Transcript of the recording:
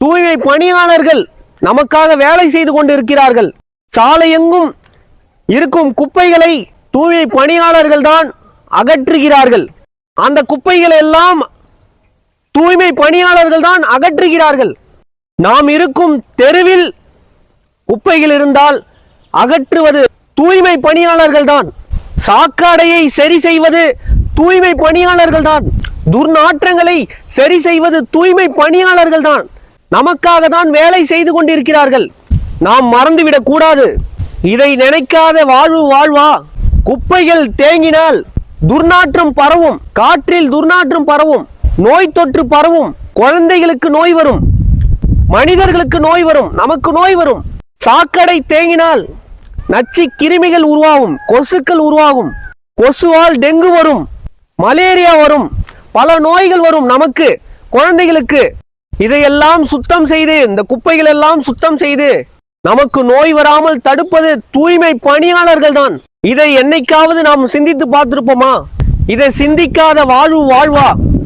தூய்மை பணியாளர்கள் நமக்காக வேலை செய்து கொண்டிருக்கிறார்கள். சாலை எங்கும் இருக்கும் குப்பைகளை தூய்மை பணியாளர்கள் தான் அகற்றுகிறார்கள். அந்த குப்பைகளை எல்லாம் தூய்மை பணியாளர்கள் தான் அகற்றுகிறார்கள். நாம் இருக்கும் தெருவில் குப்பைகள் இருந்தால் அகற்றுவது தூய்மை பணியாளர்கள் தான். சாக்கடையை சரி செய்வது தூய்மை பணியாளர்கள் தான். துர்நாற்றங்களை சரி செய்வது தூய்மை பணியாளர்கள் தான். நமக்காக தான் வேலை செய்து கொண்டிருக்கிறார்கள். நாம் மறந்துவிடக் கூடாது. இதை நினைக்காத வாழ்வு வாழ்வா? குப்பைகள் தேங்கினால் துர்நாற்றம் பரவும், காற்றில் துர்நாற்றம் பரவும், நோய் தொற்று பரவும், குழந்தைகளுக்கு நோய் வரும், மனிதர்களுக்கு நோய் வரும், நமக்கு நோய் வரும். சாக்கடை தேங்கினால் நச்சு கிருமிகள் உருவாகும், கொசுக்கள் உருவாகும். கொசுவால் டெங்கு வரும், மலேரியா வரும், பல நோய்கள் வரும் நமக்கு, குழந்தைகளுக்கு. இதையெல்லாம் சுத்தம் செய்து, இந்த குப்பைகள் எல்லாம் சுத்தம் செய்து நமக்கு நோய் வராமல் தடுப்பது தூய்மை பணியாளர்கள் தான். இதை என்னைக்காவது நாம் சிந்தித்து பார்த்திருப்போமா? இதை சிந்திக்காத வாழ்வு வாழ்வா?